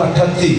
38,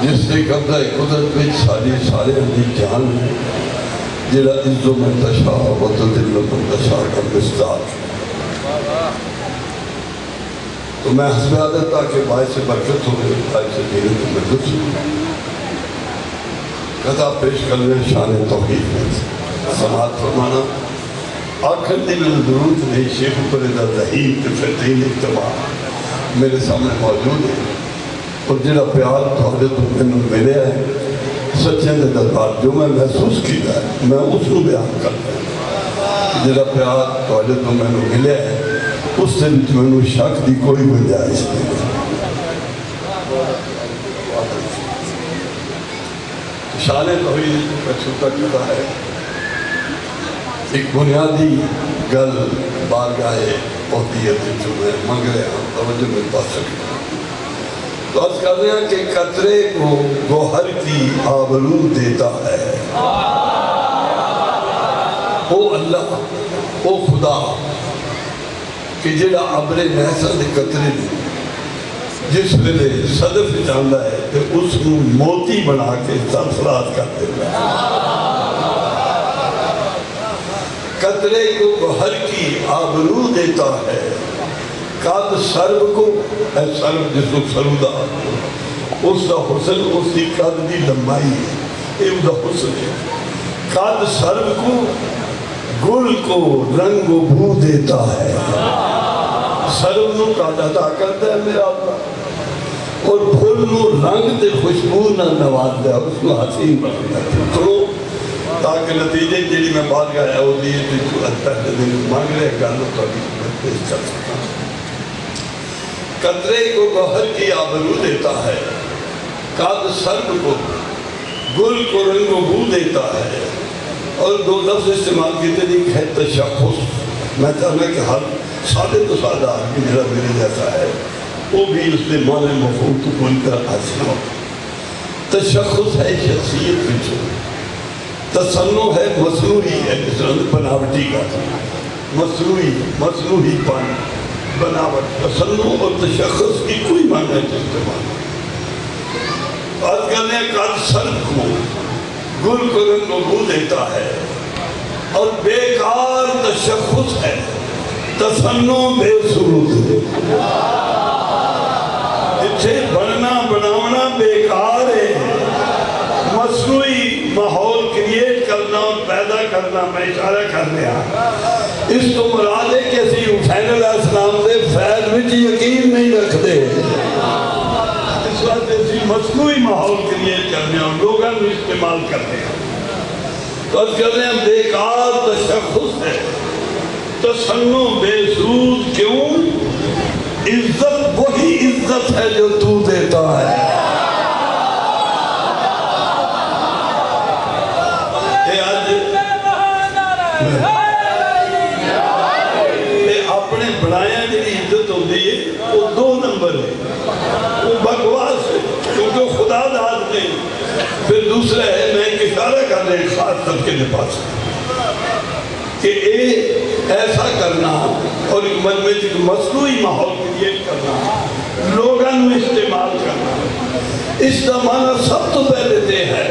جس نے قبضہ قدرت میں سارے اندھی جان ہے جڑا عزو میں تشا و تدل من تشا کا مصداق تو میں حسب عادت تاکہ باعث برکت ہوئے باعث دین کی مدد قضا پیش کرنے شان توحید میں سماعت فرمانا آخر دن درود نہیں شیخ پر رحیم کے فتحین اجتماع میرے سامنے موجود ہے اور جڑا پیار تھوڑے تو میں ملے ہے سچے دے دربار جو میں محسوس کیا ہے میں اس کو بیان کرتا ہوں جڑا پیار تھوڑے تو میں ملے ہے اس سے بھی میں شک دی کوئی گنجائش نہیں شان توحید کا چھوٹا کتا ہے ایک بنیادی گل بارگاہ عہدیت جو میں منگ رہے ہیں توجہ میں پا سکتا تو عرض کر رہے ہیں کہ قطرے کو گوہر کی آبرو دیتا ہے او اللہ او خدا کہ جڑا عبر محسن دے قطرے نے جس ویلے صدف جاندہ ہے کہ اس کو موتی بنا کے سرفراز کر دیتا ہے قطرے کو گوہر کی آبرو دیتا ہے قد سرب کو اے سرب جس کو سرودہ اس دا حسن اس دی قد دی لمبائی ہے اے دا حسن ہے قد سرب کو گل کو رنگ و بو دیتا ہے سرب نو قد عطا کرتا ہے میرا اللہ اور پھول نو رنگ تے خوشبو نہ نواز دے اس کو حسین بناتا ہے تو تاکہ نتیجے جیلی میں بات گیا ہے وہ دیئے تھی تو پہلے دن مانگ رہے گانوں کا بھی پیش کر سکتا ہوں قطرے کو گوہر کی آبرو دیتا ہے قد سرب کو گل کو رنگ و بو دیتا ہے اور دو لفظ استعمال کی طریق ہے تشخص میں چاہنا کہ ہر سادے تو سادہ آدمی جڑا میرے جیسا ہے وہ بھی اس نے معنی مفہوم تو بول کر حاصل ہو تشخص ہے شخصیت پچھو تصنع ہے مصنوعی ہے جس طرح بناوٹی کا مصنوعی پانی بناوٹ تصنع اور تشخص کی کوئی معنی ہے استعمال بات کرنے قد سرب کو گل کو رنگ و بو دیتا ہے اور بیکار تشخص ہے تصنع بے سرود ہے جسے بننا بناونا بیکار ہے مصنوعی ماحول کریٹ کرنا اور پیدا کرنا میں اشارہ کر لیا اس تو مراد ہے کہ اسی حسین علیہ السلام سے فیض وچ یقین نہیں رکھ دے اس وقت اسی مصنوعی ماحول کریٹ کرنے اور لوگاں بھی استعمال کرنے تو اس کہتے ہیں بیکار تشخص ہے تصنع بے سود کیوں عزت وہی عزت ہے جو تو دیتا ہے اپنے بنایا جنہی عزت ہوتی ہے وہ دو نمبر ہے وہ بکواس ہے کیونکہ خدا داد نہیں پھر دوسرا ہے میں ایک اشارہ کر رہے ہیں خاص طبقے کے پاس کہ ایسا کرنا اور ایک من میں ایک مصنوعی ماحول کریٹ کرنا لوگاں استعمال کرنا اس کا معنی سب تو پہلے دے ہے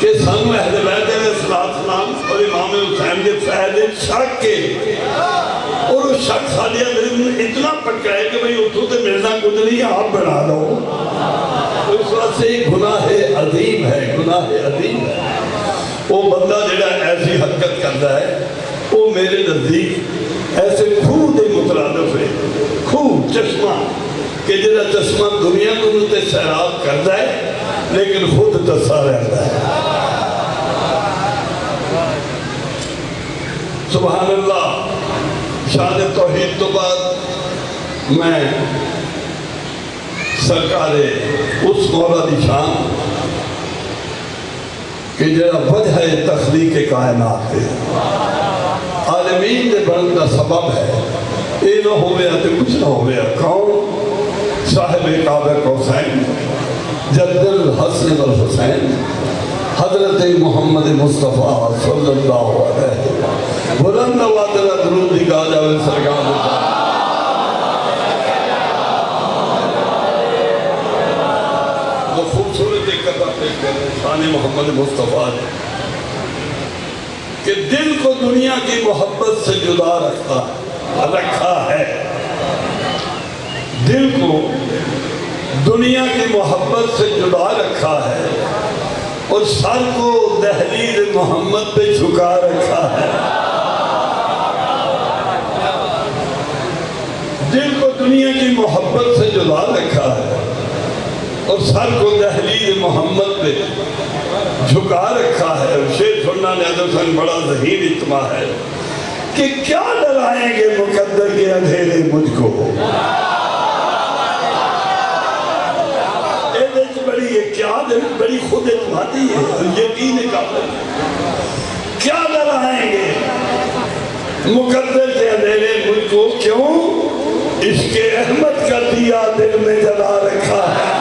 کہ سانو اہل بیت علیہ السلام اور امام حسین کے فائدے شک کے اور اس شک سالیہ دل اتنا پکا ہے کہ بھئی اتھو تے ملنا کچھ نہیں آپ بنا لو اس وقت سے گناہ عظیم ہے گناہ عظیم ہے وہ بندہ جڑا ایسی حرکت کرتا ہے وہ میرے نزدیک ایسے کھو دے مترادف ہے کھو چشمہ کہ جڑا چشمہ دنیا کو نتے سیراب کرتا ہے لیکن خود تسا رہتا ہے سبحان اللہ شان توحید تو بعد میں سرکار اس مولا دی شان کہ جڑا وجہ تخلیق کائنات ہے عالمین دے بنن کا سبب ہے اے نہ ہوئے تے کچھ نہ ہوئے کون صاحب کعبہ قوسین جد الحسن والحسین حضرت محمد مصطفیٰ صلی اللہ علیہ وسلم بلند وادر درود دی گاہ جاوے سرکار وہ خوبصورت محمد مصطفیٰ نے کہ دل کو دنیا کی محبت سے جدا رکھا ہے، دل کو دنیا کی محبت سے جدا رکھا ہے اور سر کو دہلیز محمد پہ جھکا رکھا ہے۔ دل کو دنیا کی محبت سے جدا رکھا ہے اور سر کو دہلیز محمد پہ جھکا رکھا ہے۔ شیخ سننا نے حضرت بڑا ذہین اجتماع ہے کہ کیا ڈرائیں گے مقدر کے اندھیرے مجھ کو، بڑی خود اعتمادی ہے اور یقین قابل، کیا ڈرائیں گے مقدر کے اندھیرے مجھ کو، کیوں؟ عشق احمد کا دیا دل میں جلا رکھا ہے۔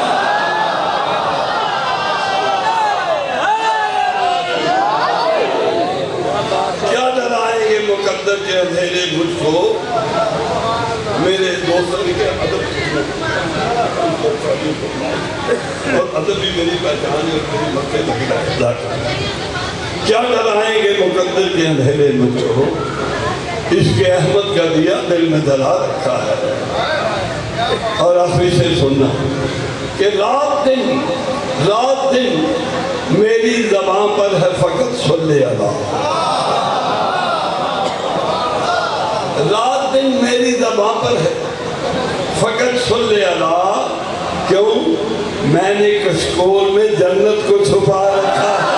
کیا ڈرائیں گے مقدر کے اندھیرے مجھ کو، میرے دوستوں نے کیا ادب اور ادب بھی میری پہچان ہے اور میری مکے لگتا ہے۔ کیا ڈرائیں گے مقدر کے اندھیرے مجھ کو، عشق احمد کا دیا دل میں جلا رکھا ہے۔ اور آخری سے سننا کہ رات دن میری زبان پر ہے فقط صلی اللہ، رات دن میری زبان پر ہے فقط صلی اللہ، کیوں؟ میں نے کشکول میں جنت کو چھپا رکھا ہے۔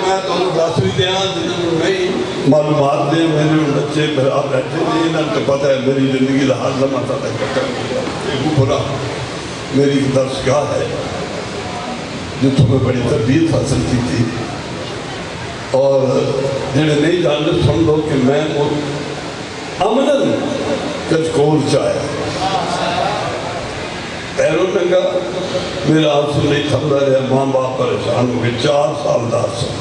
میں تو دسویں دیا نہیں معلومات دے، میرے بچے بھرا بیٹھے نہیں، انہوں نے پتہ ہے میری زندگی کا ہر لمحہ تک برا میری درسگاہ ہے جو تمہیں بڑی تربیت حاصل کی تھی۔ اور جنہیں نہیں جانتے سن لو کہ میں امنن کچکول چاہیا پیروں ننگا، میرا آنسو نہیں تھمدا رہا، ماں باپ پریشان ہو گئے، 4 سال دا عرصہ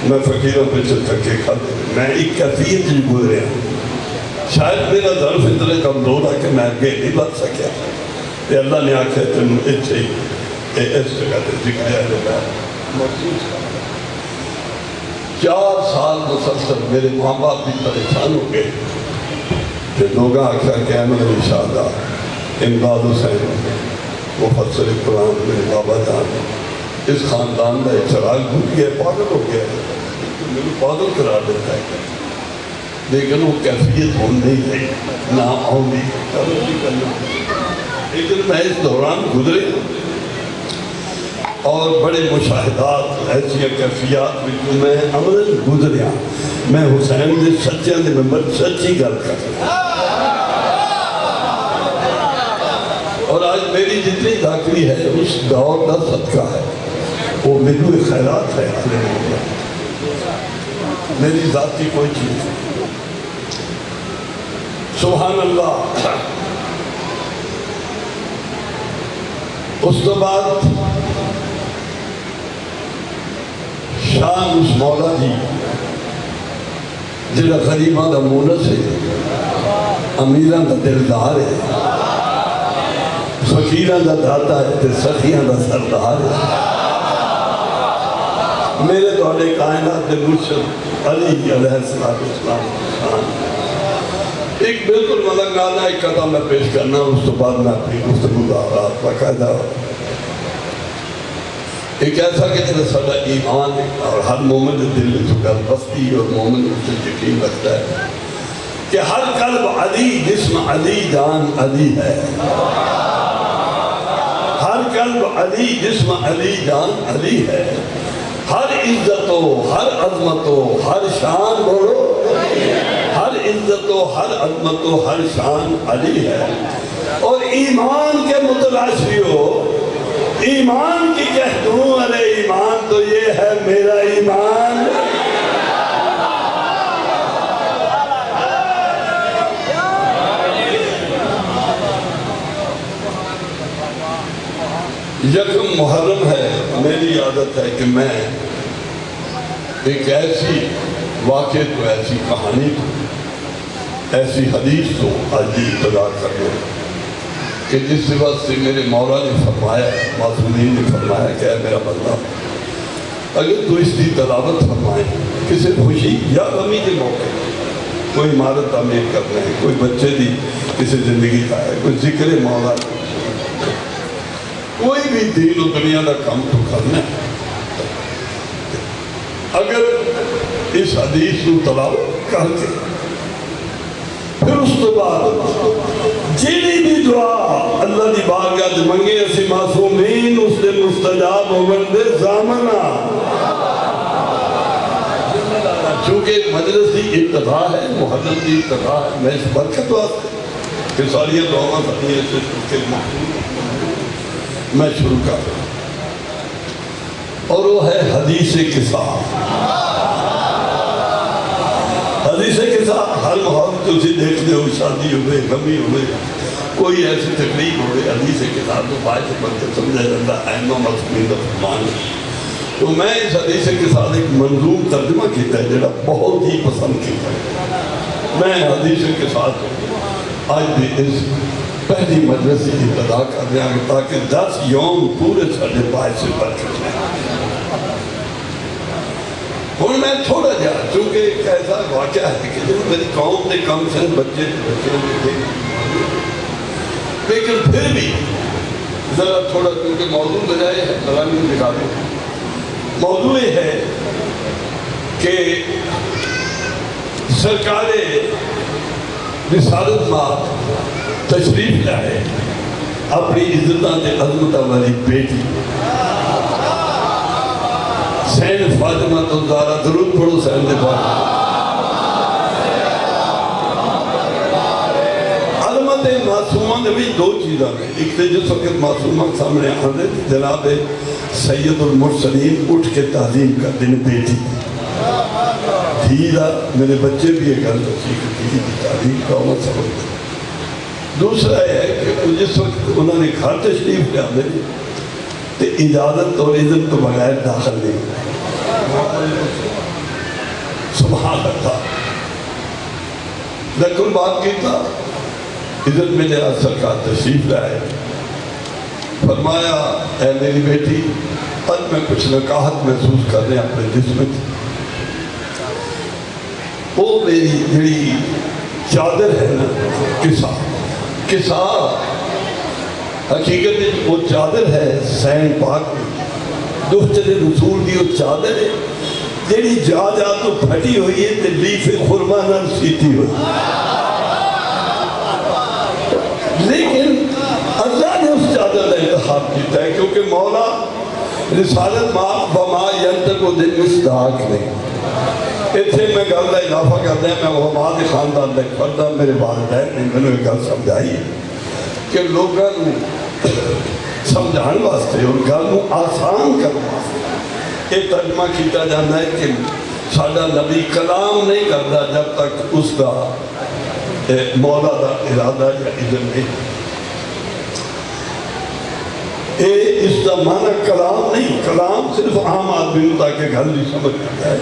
میں فقیروں پہ چکے کھاتے، میں ایک کیفیت جی گزرے ہوں۔ شاید میرا ظرف اتنے کمزور ہے کہ میں آگے نہیں بڑھ سکیا، کہ اللہ نے آکھے تم اچھے اس جگہ تے ذکر ہے میں محسوس کرتا۔ 4 سال مسلسل میرے ماں باپ بھی پریشان ہو گئے کہ لوگاں آکھا کہ احمد علی شہدہ، امداد حسین، مفسر قرآن، میرے بابا جان، اس خاندان کا ایک چراغ بھول گیا، پاگل ہو گیا، میرے پاگل قرار دیتا ہے، لیکن وہ کیفیت ہون نہیں ہے، نہ آؤں بھی کرنا۔ لیکن میں اس دوران گزرے اور بڑے مشاہدات ایسی کیفیات میں عملاً گزریا، میں حسین دے سچیاں دے ممبر سچی گل کر رہا، اور آج میری جتنی داخلی ہے اس دور کا صدقہ ہے، وہ میری خیرات ہے، میری ذاتی کوئی چیز نہیں۔ سبحان اللہ۔ اس تو بعد شان اس مولا جی جنہا غریباں دا مونس ہے، امیراں دا دلدار ہے، فقیراں دا داتا ہے تے سخیاں دا سردار ہے۔ میرے دوڑے کائنات دے مرشد علی علیہ السلام ایک بالکل ملنگانہ ایک قطع میں پیش کرنا، اس تو بعد میں اپنی گفتگو کا باقاعدہ ایک ایسا کہ جنہیں سارا ایمان اور ہر مومن دل میں جو گل بستی اور مومن سے یقین رکھتا ہے کہ ہر قلب علی جسم علی جان علی ہے، ہر قلب علی جسم علی جان علی ہے، ہر عزت و ہر عظمت و ہر شان بولو، ہر عزت و ہر عظمت و ہر شان علی ہے۔ اور ایمان کے متلاشی ہو، ایمان کی کہہ دوں، ارے ایمان تو یہ ہے میرا ایمان، یکم محرم ہے، میری عادت ہے کہ میں ایک ایسی واقعے کو، ایسی کہانی کو، ایسی حدیث کو آج ابتدا کر دوں کہ جس وقت سے میرے مولا نے فرمایا، معصومین نے فرمایا کہ اے میرا بندہ، اگر تو اس کی تلاوت فرمائے کسی خوشی یا غمی کے موقع، کوئی عمارت تعمیر کرنا ہے، کوئی بچے دی کسی زندگی کا ہے، کوئی ذکر مولا، کوئی بھی دین و دنیا کا کام تو کرنا ہے، اگر اس حدیث کو تلاوت کر کے پھر اس تو بعد جیڑی بھی دعا اللہ دی بارگاہ دے منگے اسی معصومین اس دے مستجاب ہوگن دے زامنہ، چونکہ مجلس کی ابتدا ہے، محرم کی ابتدا ہے، میں اس برکت واسطے کہ ساری دعاواں کرنی ہے سے کے میں شروع کر رہا ہوں، اور وہ ہے حدیث قصہ۔ حدیث قصہ ہر ماحول تو اسی دیکھتے ہو، شادی ہوئے، غمی ہوئے، کوئی ایسی تقریب ہوئے، حدیث قصہ تو باعث سے بڑھ کے سمجھا جاتا ہے ائمہ معصومین کا فرمان ہے۔ تو میں اس حدیث کے ساتھ ایک منظوم ترجمہ کیتا ہے جڑا بہت ہی پسند کیتا ہے۔ میں حدیث کے ساتھ آج بھی اس پہلی مجلس کی ابتدا کر رہا ہوں تاکہ 10 یوم پورے سارے باعث سے برکت ہے۔ اور میں تھوڑا جا چونکہ ایک ایسا واقعہ ہے کہ جب میری قوم نے کم سے بچے تھے، لیکن پھر بھی ذرا تھوڑا کیونکہ موضوع بجائے ہے کلامی دکھا دوں۔ موضوع یہ ہے کہ سرکار رسالت مآب تشریف لائے اپنی عزتاں تے عظمتاں والی بیٹی حسین فاطمہ تو زہرا، درود پڑھو حسین دے پاس۔ عظمت معصومہ نے بھی دو چیزاں ہیں، ایک تو جس وقت معصومہ سامنے آنے جناب سید المرسلین اٹھ کے تعظیم کر دیں بیٹی دھیرا، میرے بچے بھی یہ گل سیکھ دی تعلیم کا وہ سبب۔ دوسرا ہے کہ جس وقت انہوں نے گھر تشریف لے آنے تو اجازت اور اذن تو بغیر داخل نہیں، سبحان اللہ۔ لیکن بات کی تھا اذن میں جہاں سرکار تشریف لائے، فرمایا اے میری بیٹی اب میں کچھ نکاہت محسوس کر رہے ہیں اپنے جسم کی، وہ میری جڑی چادر ہے نا کسا حقیقت وہ چادر ہے حسین پاک دفتر رسول کی وہ چادر ہے جڑی جا تو پھٹی ہوئی ہے تے لیف خرما نال سیتی ہوئی، لیکن اللہ نے اس چادر کا انتخاب کیتا ہے کیونکہ مولا رسالت مآب وما ینطق عن الہویٰ نہیں۔ اتنے میں گل کا اضافہ کرتا ہے، میں وما دے خاندان کا ایک فرد ہوں، میرے والدین نے میں نے ایک گل سمجھائی ہے کہ لوگوں کو سمجھان واسطے اور گل کو آسان کرنے واسطے یہ ترجمہ کیتا جانا ہے کہ ساڈا نبی کلام نہیں کرتا جب تک اس کا مولا دا ارادہ یا اذن نہیں۔ اس کا معنی کلام نہیں، کلام صرف عام آدمی تاکہ گل نہیں سمجھ کرتا ہے۔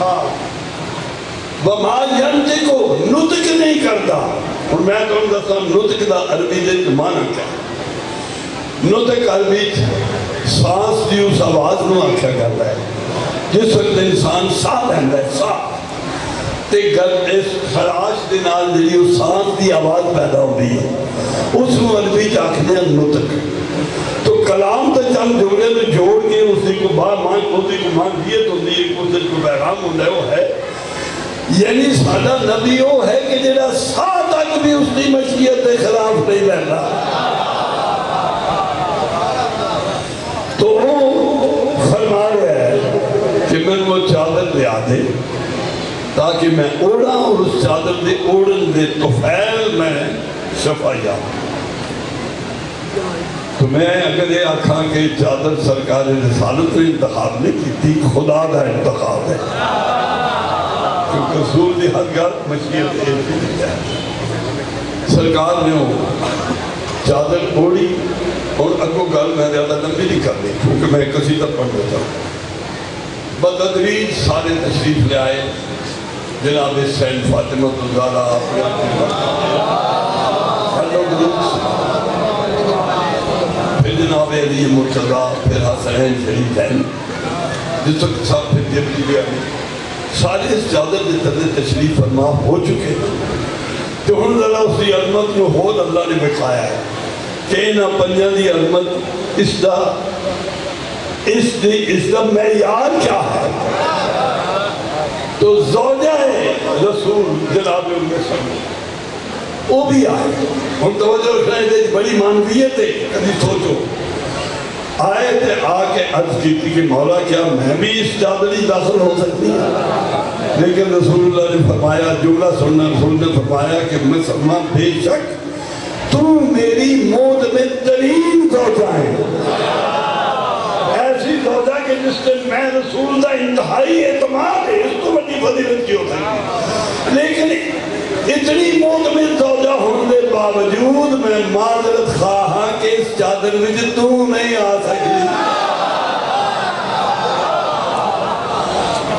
ہاں وما ینطق کو نطق نہیں کرتا، اور میں تو دسا نطق دا عربی دے معنی کیا ہے۔ نطق عربی سانس دی اس آواز نو آکھیا کرتا ہے جس وقت انسان ساہ لینا ہے، ساہ تے گل اس خراش دے نال جڑی اس سانس دی آواز پیدا ہوتی ہے اس کو عربی آکھتے ہیں نطق۔ تو کلام تے چند جملے میں جوڑ کے اس کو باہر مان ہوتی کو مان دیت ہوتی ہے، اس کو پیغام ہوتا ہے، وہ ہے یعنی سادہ نبی وہ ہے کہ جڑا ساہ تک بھی اس کی مشیت کے خلاف نہیں رہتا۔ تو وہ فرما رہا ہے کہ میں وہ چادر لے آدھے تاکہ میں اوڑا اور اس چادر دے اوڑن دے طفیل میں شفا یا۔ تو میں اگر یہ آکھاں کہ چادر سرکار رسالت نے انتخاب نہیں کی تھی، خدا کا انتخاب ہے، کیونکہ رسول دی ہر گل مشیت ایک ہے۔ سرکار نے وہ چادر اوڑی اور اگو گل میں زیادہ لمبی نہیں کرنی کیونکہ میں قصیدہ پڑھ دیتا ہوں۔ بتدریج سارے تشریف لے آئے، جناب حسین فاطمہ الزہرا اپنے ہر لوگ پھر جناب علی مرتضیٰ، پھر حسین شریفین، جس وقت صاحب پھر ڈپٹی گیا سارے اس چادر کے تلے تشریف فرما ہو چکے تو ہن ذرا اس کی عظمت کو خود اللہ نے بکھایا ہے کہ نہ پنجاں دی عظمت اس دا معیار کیا ہے. تو زوجہ رسول جناب وہ بھی آئے. ہم توجہ رکھنا ہے بڑی معنویت ہے. کبھی سوچو آئے تھے آ کے عرض کی کہ مولا کیا میں بھی اس چادری داخل ہو سکتی ہوں؟ لیکن رسول اللہ نے فرمایا جملہ سننا، رسول نے فرمایا کہ مسلمان بے شک تم میری موت میں ترین زوجہ ہے. ایسی زوجہ کہ جس سے میں رسول اللہ انتہائی اعتماد ہے، اس کو بڑی فضیلت کی ہوتا ہے. لیکن اتنی موت میں زوجہ ہونے کے باوجود میں معذرت خواہاں کہ اس چادر میں تو نہیں آ سکتی.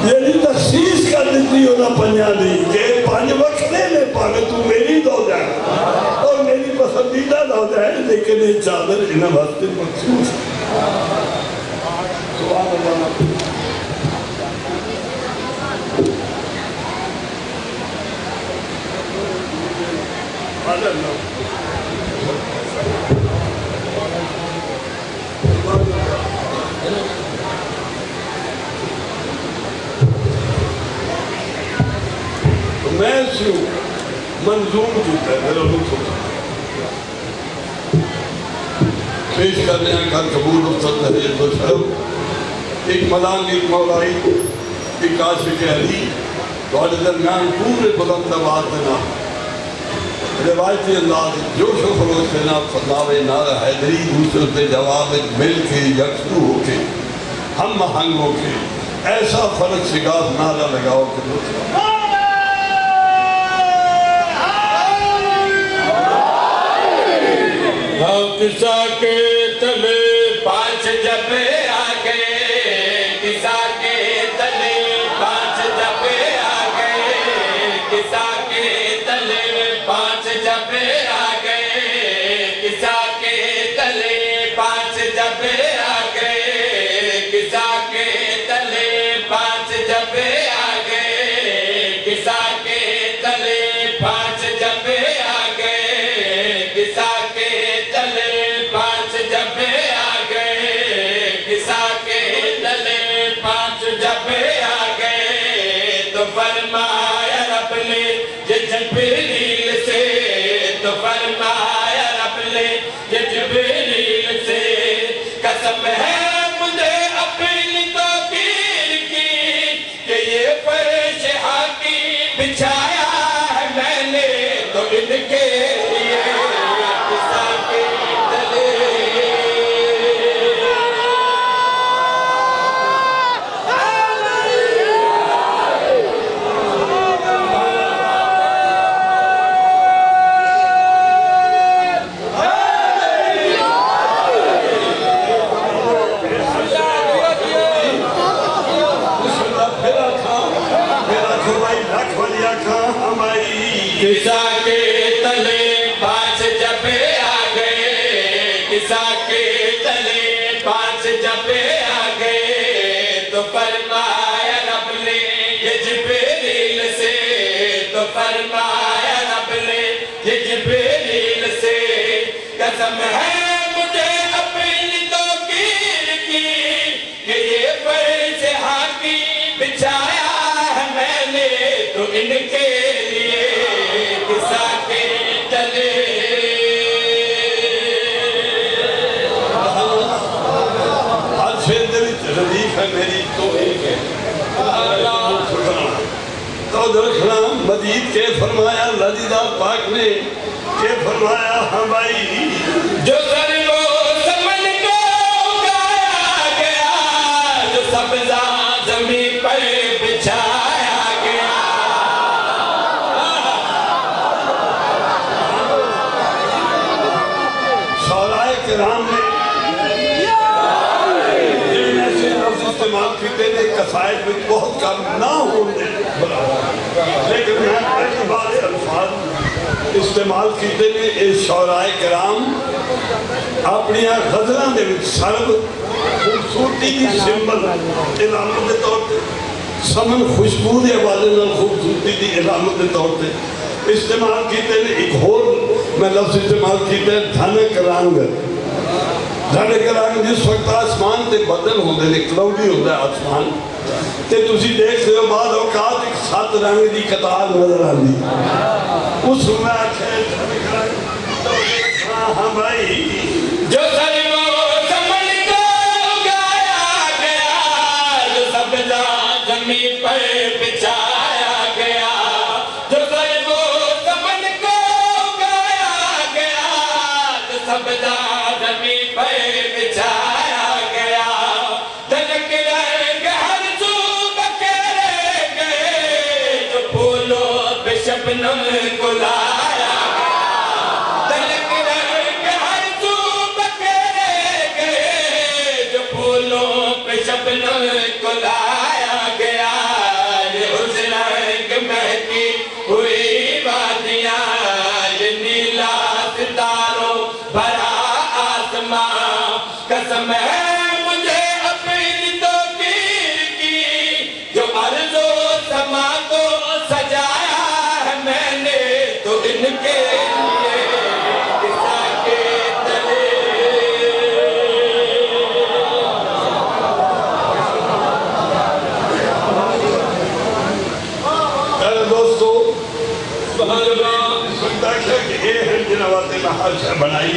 یعنی تخصیص کر دیتی ہو نا پنجاں دی کہ 5 وقتے میں پاگے تو میری زوجہ ہے اور میری پسندیدہ زوجہ ہے، لیکن یہ چادر انہیں واسطے مخصوص ہے. سبحان اللہ. میں سے منظوم کیتا ہے میرا لطف پیش کرنے ہیں کار قبول افضل تحریر و شرف. ایک ملانگ، ایک مولائی، ایک عاشق علی دوڑے درمیان پورے بلند آواز دینا روایتی انداز جوش و خروش سے نہ فرماوے نعرہ حیدری، دوسرے پہ جواب مل کے یکسو ہو کے ہم مہنگ ہو کے ایسا فرق شگاف نعرہ لگاؤ کہ دوسرا کسا کے تلے 5 جب آگئے، کسا کے تلے 5 جب آگئے، کسا کے تلے 5 جب آگئے، کسا کے تلے 5 جب آگئے، کسا کے تلے 5 جب آگئے، کسا کے تلے 5 جب آگئے، کسا کے تلے 5 جب آگئے، کسا کے تلے 5 جب آگئے تو فرمایا رب نے یہ جبریل سے، تو فرمایا رب نے یہ جبریل سے قسم ہے مجھے اپنی توقیر کی کہ یہ فرش حقی بچھایا ہے میں نے تو ان کے لیے کسا کے تلے. کسا کے تلے 5 جب آگئے، کسا کے تلے 5 جب آگئے تو فرمایا رب نے یہ جبریل سے، تو فرمایا رب نے یہ جبریل سے قسم ہے مجھے اپنی توقیر کی کہ یہ فرش حقی بچھایا ہے میں نے تو ان کے لیے کسا کے تلے. آج شیر دویت ردیف ہے میری تو ایک ہے تو درخنا مجید کے فرمایا لذیذہ پاک نے کہ فرمایا ہاں بھائی جو سر و سمن کو اگایا گیا، جو سبزہ زمین پر بچھایا گیا. شعراء کرام نے جن ایسے لفظ استعمال کیتے ہیں قصائد میں بہت کم نہ ہونے لیکن میں پہلی بار الفاظ استعمال کیتے نے اس شعراء کرام اپنی غزلاں دے وچ سرب خوبصورتی دی سمبل علامت دے طور تے سمن خوشبو دے حوالے نال خوبصورتی دی علامت دے طور تے استعمال کیتے نے. ایک اور میں لفظ استعمال کیتے ہیں دھنک رنگ. دھنک رنگ جس وقت آسمان تے بدل ہوندے نے کلاؤڈی ہوندا ہے آسمان تے تسی دیکھ رہے ہو بعد اوقات ایک 7 رنگ دی قطار نظر آندی اس میں آکھے دھنک رنگ. ہاں بھائی جو سرو سمن کو گایا گیا جو سبزہ زمین پر بچھایا گیا جو سرو سمن کو گایا گیا جو سبزہ زمین پر بچھایا گیا دھنک رنگ ہر سو بکھیرے گئے جو پھولوں پہ شبنم کو لایا شبنم کو لایا گیا. یہ اس رنگ مہکی ہوئی وادیاں یہ نیلا ستاروں بھرا آسمان قسم ہے مجھے اپنی توقیر کی جو ارض و سما کو سجایا ہے میں نے تو ان کے لیے قصہ کے تلے. بنائی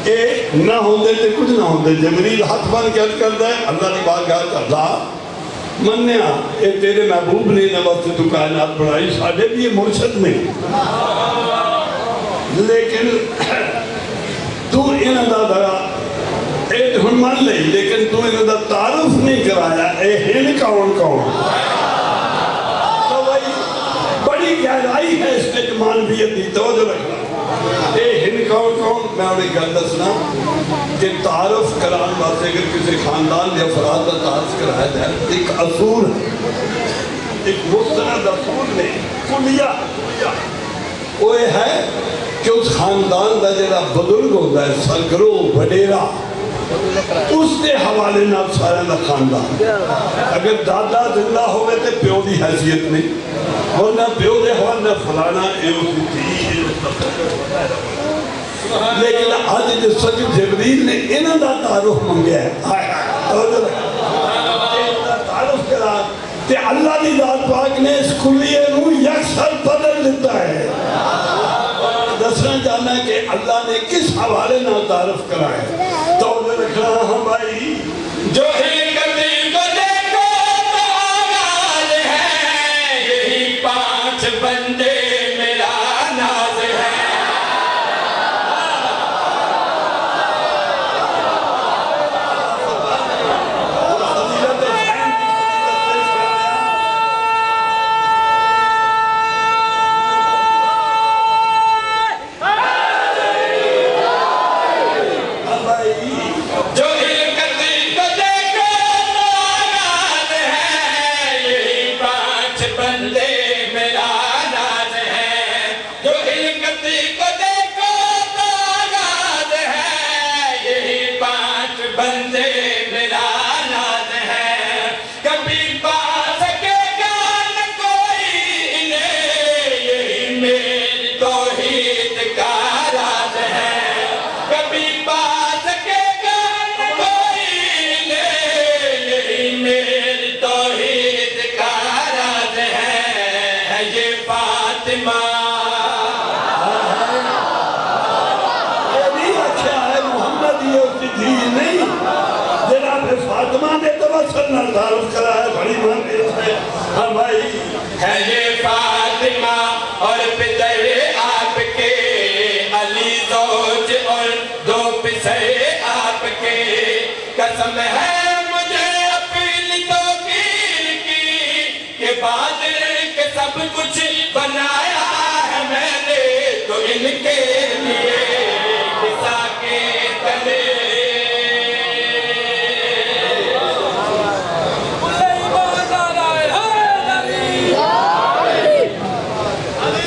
اے نہ ہوندے تے کچھ نہ ہوندے. جبریل ہاتھ بن کے عرض کردا ہے اللہ نے بارگاہ وچ اللہ منیا اے تیرے محبوب نے نہ وقت تو کائنات بنائی ساڈے بھی یہ مرشد نے لیکن تو انہاں دا ذرا اے ہن مان لے لیکن تو انہاں دا تعارف نہیں کرایا اے ہن کون کون. تو بھائی بڑی گہرائی ہے اس کے معنویت دی توجہ رکھنا. اے ہن کون کون میں انہیں گل دسنا کہ تعارف کران واسطے اگر کسی خاندان یا افراد کا تعارف کرایا جائے ایک اصول ہے ایک مستند اصول نہیں کلیہ وہ یہ ہے کہ اس خاندان کا جڑا بزرگ ہوتا ہے سرگرو وڈیرا اس کے حوالے نال سارے دا خاندان. اگر دادا زندہ ہوئے تے پیو دی حیثیت نہیں ورنہ پیو دے حوالے فلانا اے اس دی لیکن آج جس وقت جبریل نے انہاں دا تعارف منگیا ہے تعارف کرا تے اللہ دی ذات پاک نے اس کلیے نو یکسر بدل دیتا ہے. دسنا چاہنا ہے کہ اللہ نے کس حوالے نہ تعارف کرا ہے. تو رکھنا ہم بھائی جو ہلکتی کو دیکھو تو آغاز ہے یہی 5 بندے میرا ناز ہے. جو ہلکتی کو دیکھو تو آغاز ہے یہی 5 بندے میرا ناز ہے. جو ہلکتی کو دیکھو تو آغاز ہے یہی 5 بندے میرا ناز ہے. کبھی پا سکے گا نہ کوئی انہیں یہی میری توحید کا راز ہے. کبھی پا سکے گا نہ کوئی انہیں یہی میری توحید کا راز ہے. یہ فاطمہ یہ بھی اچھا ہے محمد یہ اس کی دھی نہیں جناب فاطمہ نے توسل نہ تعارف کرا ہے بڑی مانگیت ہے. ہاں بھائی ہے یہ فاطمہ اور پتر آپ کے علی زوج اور 2 پسر آپ کے. قسم ہے مجھے اپنی توقیر کی کہ بعد کے سب کچھ بنایا ہے میں نے تو ان کے لیے قصہ کے تلے. علی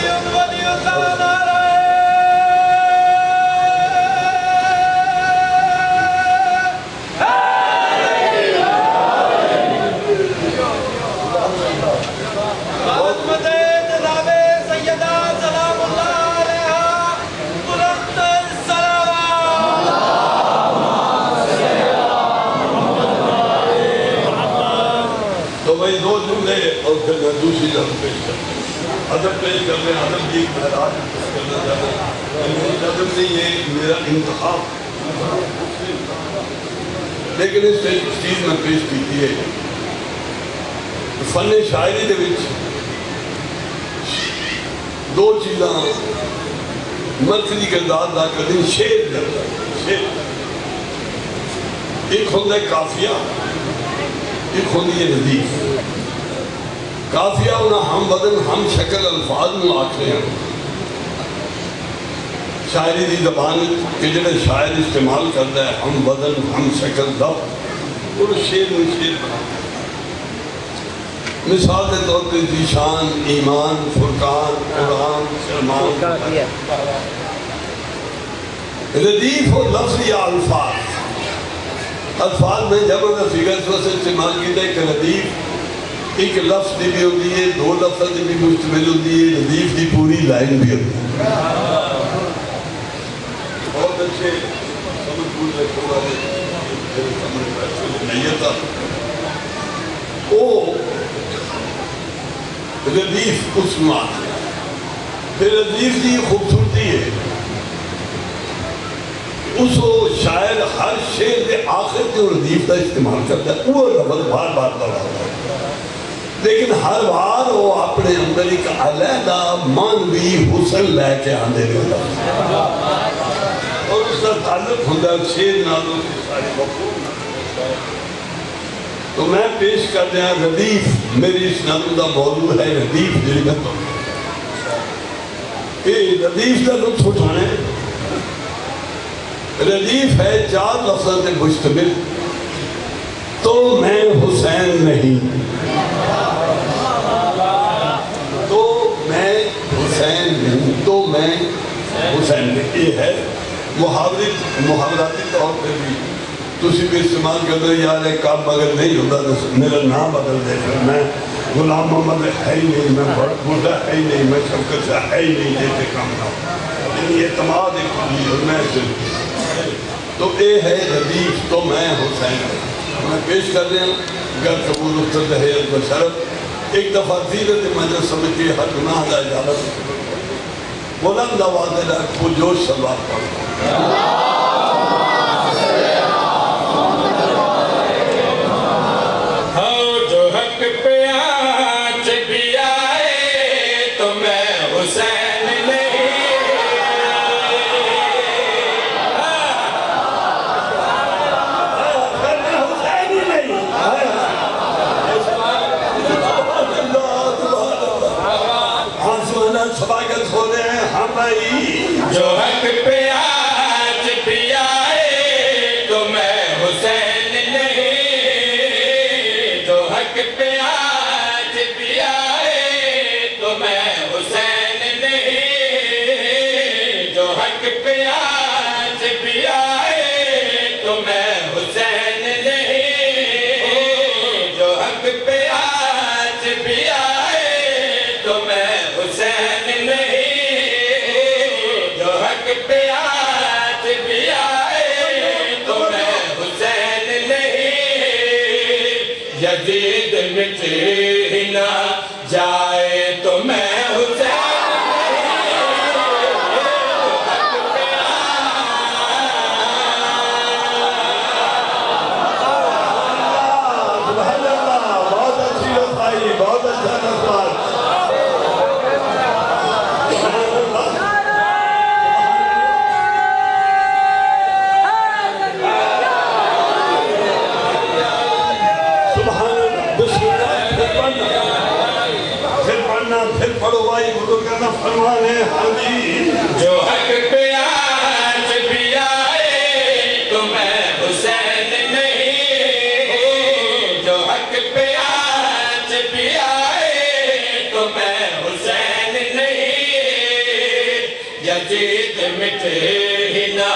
دے اور پھر میں دوسری نظم پیش کرتا ہوں. ادب پیش کر رہے ہیں, ادب بھی ایک معراج کرنا چاہتا ہوں. ادب نہیں ہے میرا انتخاب, لیکن اس سے ایک چیز میں پیش کی ہے. فن شاعری دے وچ دو چیزاں مرکزی کردار ادا کرتی ہیں. شعر ایک ہوتا ہے قافیہ, ایک ہوتی ہے ردیف. قافیہ انہاں ہم وزن ہم شکل الفاظ میں آکھتے ہیں شاعری دی زبان کہ جڑا شاعر استعمال کرتا ہے ہم وزن ہم شکل لفظ اور شعر میں شعر بنا. مثال کے طور پہ ذیشان, ایمان, فرقان, قرآن, سلمان. ردیف اور لفظ یا الفاظ میں جب اگر فگر سے استعمال کیتا ہے کہ ردیف ایک لفظ دی بھی ہوتی ہے, دو لفظ دی بھی مشتمل ہوتی ہے, ردیف دی پوری لائن بھی ہوتی ہے. بہت اچھے سمجھ پور لکھنے والے نیت او ردیف اس مات. پھر ردیف دی خوبصورتی ہے اس شاعر ہر شعر کے آخر جو ردیف کا استعمال کرتا ہے وہ لفظ بار بار دہراتا ہے, لیکن ہر بار وہ اپنے اندر ایک علیحدہ مانوی حسن لے کے آندے ہیں اور اس کا تعلق ہوتا ہے شعر نالوں کی ساری مفہوم. تو میں پیش کر دیا ردیف. میری اس نظم کا موضوع ہے ردیف. ردیف کا لطف اٹھانے. ردیف ہے چار لفظوں سے مشتمل. تو میں حسین نہیں, تو میں حسین نہیں, تو میں حسین نہیں. یہ ہے محاوراتی طور پہ بھی تسی بھی استعمال کر دو. یار کام اگر نہیں ہوتا تو میرا نام بدل دے. میں غلام محمد ہے ہی نہیں, میں بڑا ہے ہی نہیں, میں شوکت سے ہے ہی نہیں, جیسے کام نہ ہو. یعنی اعتماد ایک کلی اور میں سے تو اے ہے ردیف. تو میں حسین میں پیش کر رہے ہیں گر قبول اختر ہے و شرف. ایک دفعہ زیرت مجلس سمجھ کے ہر گناہ دا اجازت بلند آواز رکھو جوش سلوات پڑھو. جو حق پہ آج بھی آئے تو میں حسین نہیں. جو حق پہ آج بھی آئے تو میں حسین نہیں. جو حق پہ آج بھی آئے تو میں حسین نہیں. جو حق پہ آج بھی آئے تو میں حسین نہیں. جو حق پہ آج بھی آئے تو میں حسین نہیں. پہ آج بھی آئے تو میں حسین نہیں. یزید مٹ ہی نہ جائے تو میں حسین بہت اچھی رسائی, بہت اچھا رسال. پھر پڑھو بھائی گرو کا فرمان ہے حبیب. جو حق پہ آج بھی آئے تو میں حسین نہیں. جو حق پہ آج بھی آئے تو میں حسین نہیں. یزید مٹ ہی نہ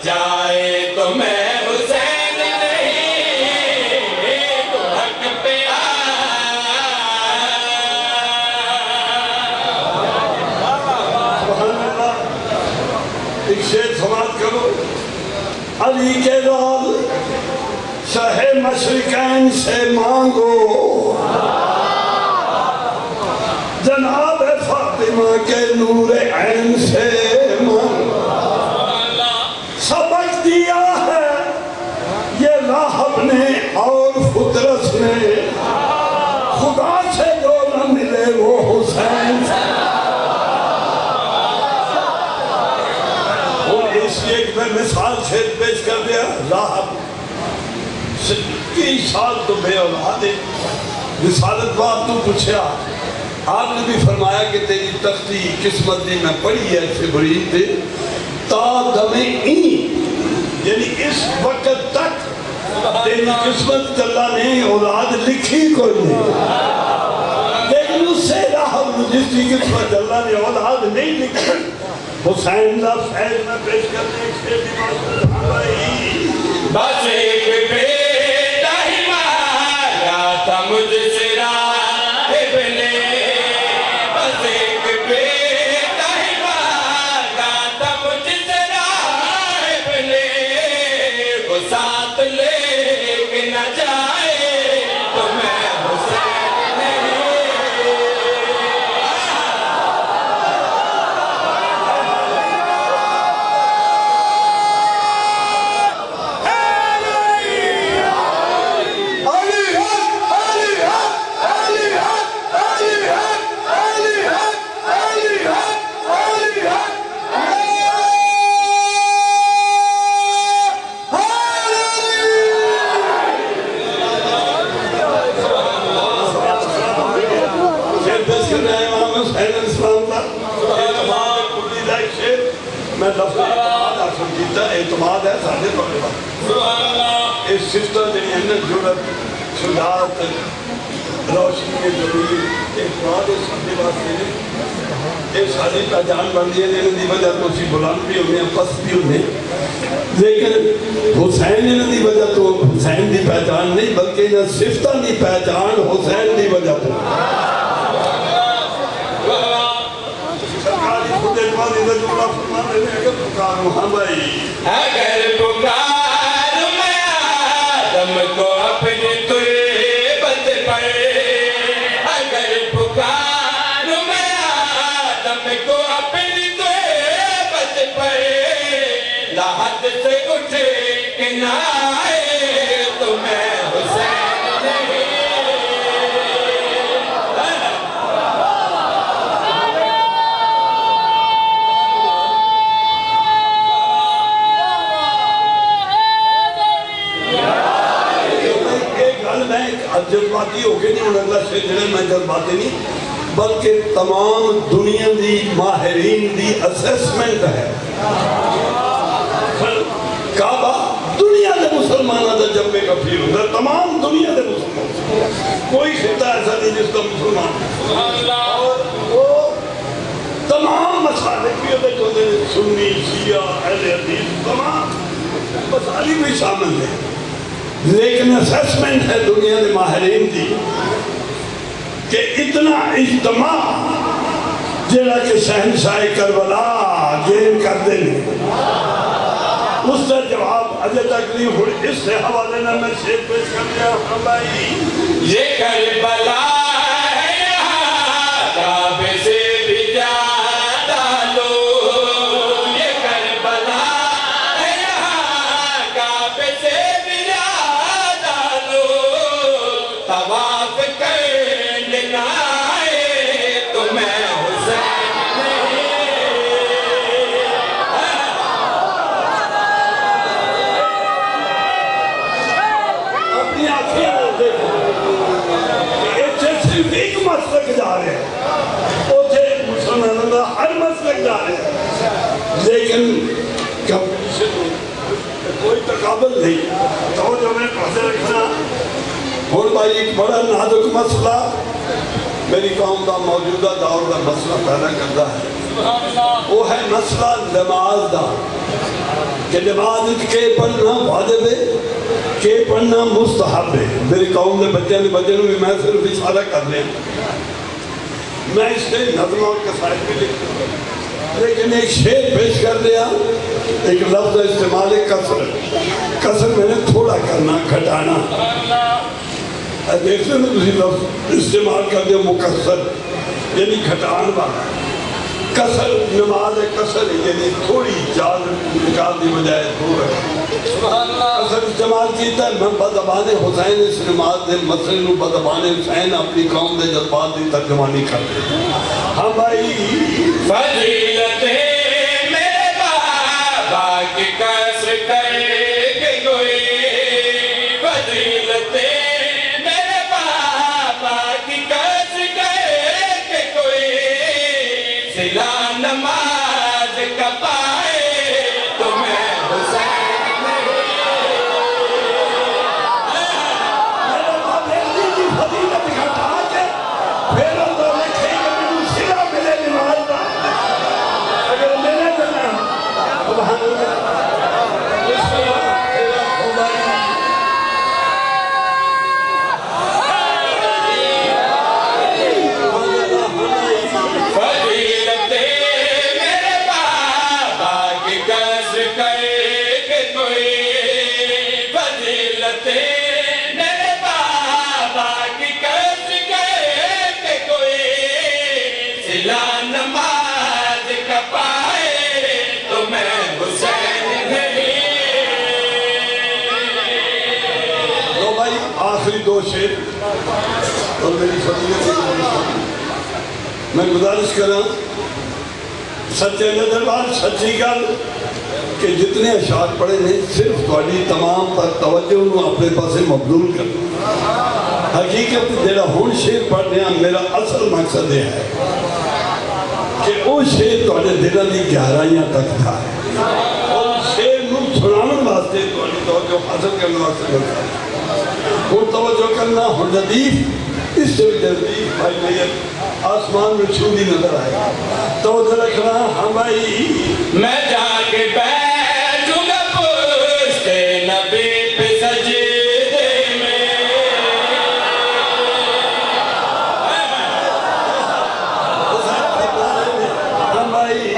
جائے تو میں حسین نہیں. تو حق پہ ایک شعر سماعت کرو. علی کے لال شاہ مشرقین سے مانگو, فاطمہ کے نور عین سے من سبق دیا ہے یہ راہب نے اور فطرت نے، خدا سے جو نہ ملے وہ حسین سے۔ اور اس لیے کہ میں مثال سے پیش کر دیا، راہب 30 سال تو بے اولاد ہے، رسالت بات تو پوچھا، آپ نے بھی فرمایا کہ تیری تختی قسمت دی میں پڑھی ہے سے بری تھے تا دم این، یعنی اس وقت تک تیری قسمت اللہ نے اولاد لکھی کوئی نہیں، لیکن اس سے راہب جس کی قسمت اللہ نے اولاد نہیں لکھی، حسین کا فیض میں پیش کرنے کے لیے بس ایک بیٹا ہی مارا تھا مجھ سے راہب نے، بس ایک بیٹا ہی مارا تھا مجھ سے راہب نے، وہ ساتھ لے کے نہ جائے تو میں حسین نہیں۔ میں لفظ اعتماد حاصل کیتا، اعتماد ہے سارے بڑے بات، اس سسٹر جنہی ہے جرت شجاعت روشنی ضروری اعتماد اس سارے واسطے نے، یہ ساری پہچان بن دی ہے جنہوں دی وجہ تو اسی بلند بھی ہونے پس بھی ہونے، لیکن حسین انہوں دی وجہ تو حسین دی پہچان نہیں بلکہ انہوں صفتہ دی پہچان حسین دی وجہ تو اگر پکار میں آدم کو اپنی تربت پر، اگر پکار میں آدم کو اپنی تربت پر، لاحت سے اٹھ کے نہ آئے تو میں حسین نہیں۔ جذباتی ہو کے نہیں ہونا، اللہ سے جڑے میں جذباتی نہیں بلکہ تمام دنیا دی ماہرین دی اسیسمنٹ ہے۔ کعبہ دنیا دے مسلمانہ دا جب میں کفیر ہوتا ہے، تمام دنیا دے مسلمان، کوئی خطہ ایسا نہیں جس کا مسلمان، اور وہ تمام مسالک بھی ہوتے جو سنی شیعہ اہل حدیث تمام مسالک بھی شامل ہیں، لیکن اسیسمنٹ ہے دنیا دے ماہرین دی کہ اتنا اجتماع جڑا کہ شہنشاہ کربلا گیم کر دیں، اس سے جواب اجے تک نہیں ہوئی۔ اس سے حوالے نہ میں شیخ پیش کر دیا ہوں بھائی، یہ کربلا ہے یہاں کعبے سے بھی زیادہ لو، یہ کربلا ہے یہاں کعبے سے بھی زیادہ لو، طواف کرنے نہ آئے تو میں حسین نہیں۔ اپنی آنکھیں دیکھو، ایسے صرف ایک مسلک جا رہے ہیں، اوتھے مسلمانوں کا ہر مسلک جا رہے ہیں، لیکن کوئی تقابل نہیں۔ تو جو میں پاسے رکھنا اور بھائی ایک بڑا نازک مسئلہ میری قوم کا موجودہ دور کا مسئلہ پیدا کرتا ہے، وہ ہے مسئلہ نماز دا، کہ نماز کے پڑھنا واجب ہے کہ پڑھنا مستحب ہے۔ میری قوم کے بچے بھی میں صرف اشارہ کر لیں، میں اس سے نظم اور قصائد بھی لکھتا ہوں، لیکن ایک شعر پیش کر دیا، ایک لفظ استعمال ہے کسر، کسر میں نے تھوڑا کرنا گھٹانا، دیکھ لیں تسی لفظ استعمال کر دیا مکسر یعنی گھٹان والا، کسر نماز کسر یعنی تھوڑی چال نکال دی بجائے دو کسر استعمال کیتا ہے. میں بدزبان حسین اس نماز دے مسئلے نو بدزبان حسین اپنی قوم دے جذبات دی ترجمانی کر دے. ہاں بھائی فضیلت میرے بابا کی کسر کر کے کوئی فضیلت میرے بابا کی کسر کر کے کوئی صلہ نماز کا پائے تو میں حسین میرے باپ ایسی کی فضیلت گھٹا کے پھر اندر لکھے کہ مجھے صلہ ملے نماز کا. اگر ملے تو میں سبحان اللہ فضیلت میرے بابا کی کسر کر کے کوئی فضیلت میرے بابا کی کسر کر کے کوئی صلہ نماز کا پائے تو میں حسین نہیں. تو بھائی آخری دو شعر اور میری فضیلت کی گزارش میں گزارش کروں سچے نظربان سچی گل کہ جتنے اشعار پڑھے ہیں صرف تھوڑی تمام پر توجہ انہوں اپنے پاسے مبذول کر. حقیقت جڑا ہون شعر پڑھنے میرا اصل مقصد یہ ہے کہ وہ شعر تھوڑے دلوں کی گہرائیاں تک تھا اور شعر نو سنانے واسطے تھوڑی توجہ حاصل کرنے واسطے ملتا ہے. ہوں توجہ کرنا ہوں لطیف اس سے لطیف بھائی میت آسمان میں چھوڑی نظر آئے توجہ رکھنا. ہاں بھائی میں جا کے بیٹھوں گا پشت نبی پہ سجدے میں ہاں بھائی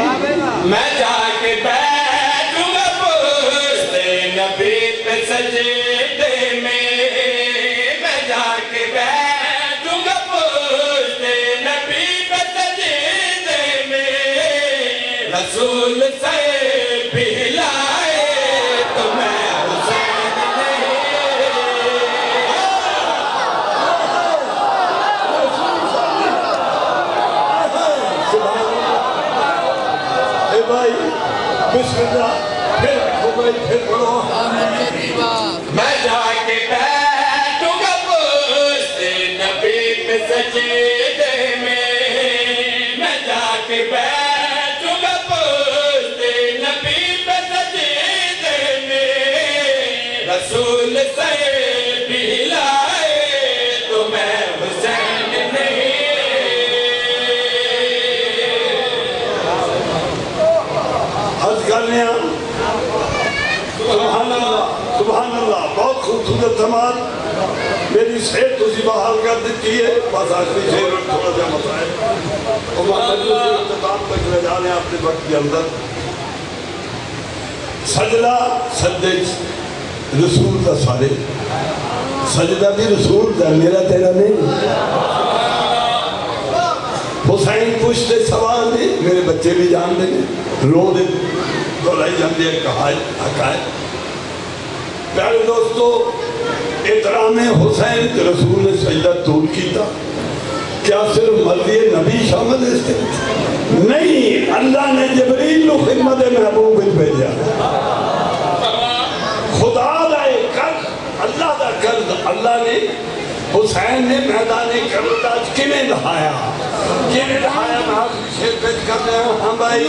میں جا کے بیٹھوں گا پشت نبی پہ سجدے میں میں جا کے بیٹھوں گا پشت نبی پہ سجدے میں رسول سے بھی ہلائے تو میں حسین نہیں. اے بھائی بسم اللہ پھر رکھو بھائی پھر پڑھو. میں جا کے بیٹھوں گا پشت نبی پہ سجدے میں میں جا کے بیٹھوں گا پشت نبی پہ سجدے میں رسول سے بھی ہلائے تو میں حسین نہیں. حج کرنے سبحان اللہ سبحان اللہ. بہت خوبصورت سماعت میری صحت تسی بحال کر دیتی ہے. بس آخری شعر میں تھوڑا سا مسائل اور مجلس اختتام تک لے جانے اپنے وقت کے اندر. سجدہ سجدے رسول کا سارے سجدہ بھی رسول کا میرا تیرا نہیں. حسین پوچھتے سوال نے میرے بچے بھی جان دیں رو دے دولائی جاندے حقائق. پیارے دوستو احترام حسین کے رسول نے سجدہ طول کیتا. کیا صرف مرضی نبی شامل ہے اس کے نہیں. اللہ نے جبریل نو خدمت محبوب بھیجا. خدا دا ایک قرض اللہ دا قرض اللہ نے حسین نے میدان کربلا کیویں دہایا میں آخری شعر پیش کر رہا ہوں. ہاں بھائی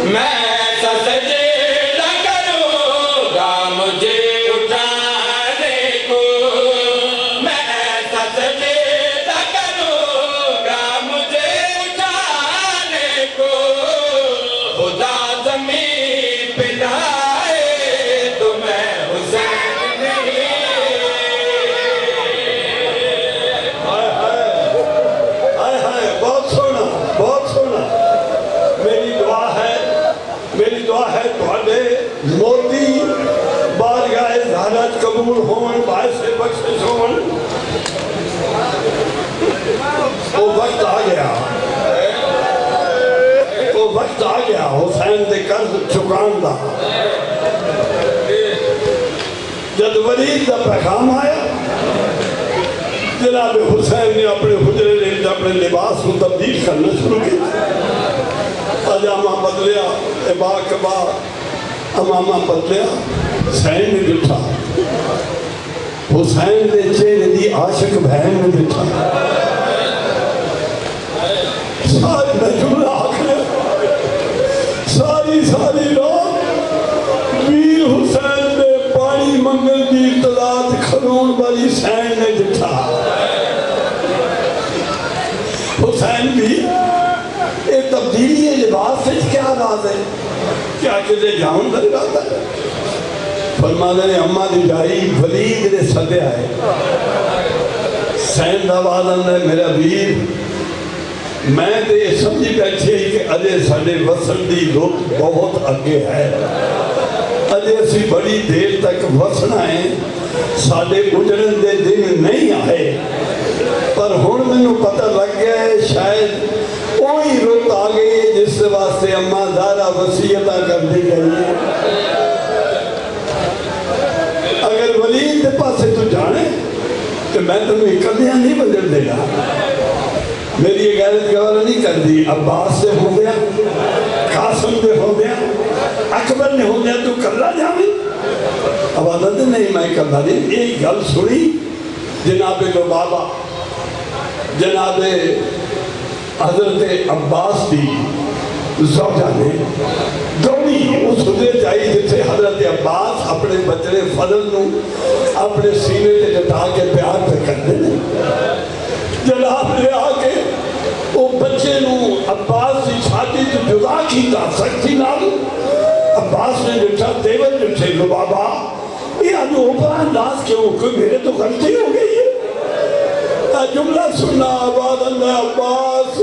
میں سجدہ کروں گا مجھے اٹھانے کو میں سجدہ کروں گا مجھے اٹھانے کو خدا زمین پہ لائے تو میں حسین نہیں. بہت سونا بہت سونا. میری دعا ہے تھوڑے موتی بارگاہ زہرت قبول ہون باعث بخشش ہون. وہ وقت آ گیا وقت آ گیا حسین دے قرض چکان دا. جب ولید دا پیغام آیا جناب حسین نے اپنے حجرے نے اپنے لباس کو تبدیل کرنا شروع کیا. پاجامہ بدلیا، ابا کبا امامہ بدلیا. حسین نے بٹھا، حسین دے چہرے دی عاشق بہن نے بٹھا. ساری میں جملہ آخر ساری لوگ ویر حسین دے پانی منگل دی اطلاعات کھلون والی حسین نے بٹھا. حسین بھی ایک تبدیلی لباس سے کیا راز ہے؟ کیا کسی جاؤں در راتا ہے؟ فرمانے نے اممہ دی جائی ولید نے صدے آئے. حسین دعوادن نے میرا ویر میں تو یہ سمجھی بیٹھے کہ اجے ساڑے وصل دی رت بہت اگے ہے. اجے اسی بڑی دیر تک وصنا ہے، ساڑے اجڑن دے دن نہیں آئے. پر ہون میں نو پتہ لگ گیا ہے شاید وہی رت آ گئی جس واسطے اماں زارہ وصیتہ کر دی گئی ہے. اگر ولید دے پاسے تو جانے کہ میں تمہیں کلیاں نہیں بدل دے گا. میری یہ غیرت گوارہ نہیں کر دی. عباس سے ہو گیا، قاسم سے ہو گیا، اکبر نے ہو گیا، تو کلہ جاویں. اب عادت نہیں میں کلہ نہیں. ایک گل سنی جناب لبابہ جناب حضرت عباس دی زوجہ نے دوڑی اس حضرت جائی جسے حضرت عباس اپنے بچے فضل نو اپنے سینے تے جٹا کے پیار پہ کر دے. جناب لے آکے وہ بچے نو عباس کی چھاتی تو جدا کیتا سکتی نال. عباس نے جٹھا دیور جٹھے لبابا یہ آج اوپر انداز کیوں کوئی میرے تو غلطی ہو گئی ہے. جملہ سننا آباد اللہ عباس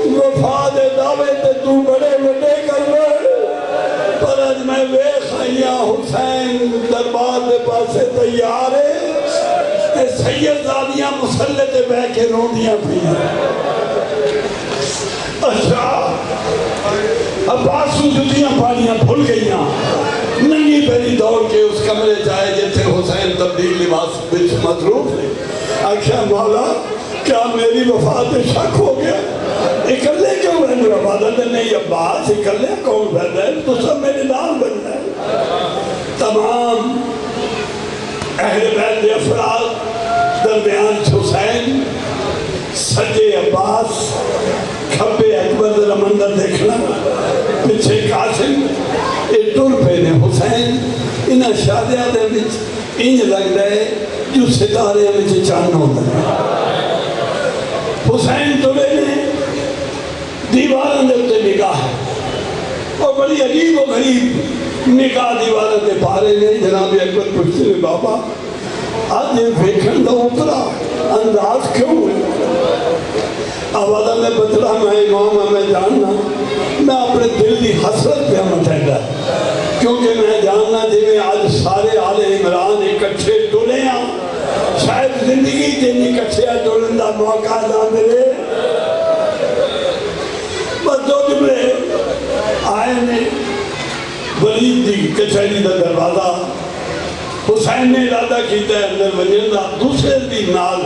وفا دے دعوے تے تو بڑے بڑے کر لے. پر آج میں ویخ آئیاں حسین دربار دے پاسے تیار ہے کہ سید زادیاں مسلح تے بہ کے روندیاں پھیاں. اچھا عباس جتیاں پانیاں بھول گئیاں. ننگی پہلی دوڑ کے اس کمرے جائے جیسے حسین تبدیل لباس بچ مصروف ہے. اچھا مولا کیا میری وفا تے شک ہو گیا؟ اکلے کیوں رہنے وفادت نہیں عباس اکلے کون بہن ہے؟ تو سب میرے نام بننا ہے. تمام اہل بیت دے افراد درمیان حسین سجے عباس کھبے اکبر ذرا منظر دیکھنا پچھے قاسم یہ ٹر پہ نے حسین انہاں شادیاں دے وچ انج لگ رہے جو ستارے وچ چاند ہوتا ہے. حسین ٹرے نے دیواراں دے تے نگاہ اور بڑی عجیب و غریب نگاہ دیواراں تے پارے نے. جناب اکبر پوچھتے ہیں بابا آج یہ ویکھن دا اترا انداز کیوں ہے؟ آبادہ میں بچڑا میں امام میں جاننا میں اپنے دل کی حسرت پہ مٹھائیگا کیونکہ میں جاننا جی میں آج سارے آل عمران اکٹھے ٹولے ہیں شاید زندگی جنہی کٹھے ٹولن دا موقع نہ ملے. بس دو جملے آئے نے ولید دی کچھری دا دروازہ حسین نے ارادہ کیتا ہے اندر ونجن دا دوسرے دی نال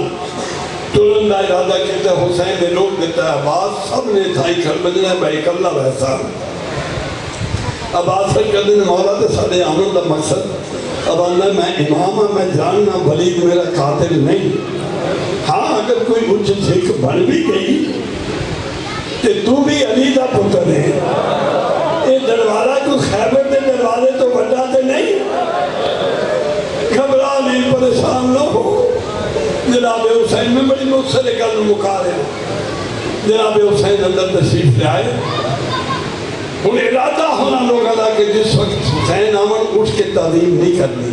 ٹولن دا ارادہ کیتا ہے. حسین نے روک دیتا ہے عباس سب نے تھائی کھڑ بجنا ہے بھائی کلہ ویسا. عباس کر دیں مولا تے سارے آمن دا مقصد اب اللہ میں امام ہوں میں جاننا ولید میرا قاتل نہیں. ہاں اگر کوئی مجھ سکھ بن بھی گئی تو بھی علی دا پتر ہے. یہ دروازہ کو خیبر دے دروازے تو بڑا تے نہیں. گھبرا نہیں پریشان نہ ہو. جناب حسین میں بڑی مقصد گل مکا رہے ہیں. جناب حسین اندر تشریف لے آئے. ہوں ارادہ ہونا لوگا تھا کہ جس وقت حسین آمن اٹھ کے تعظیم نہیں کرنی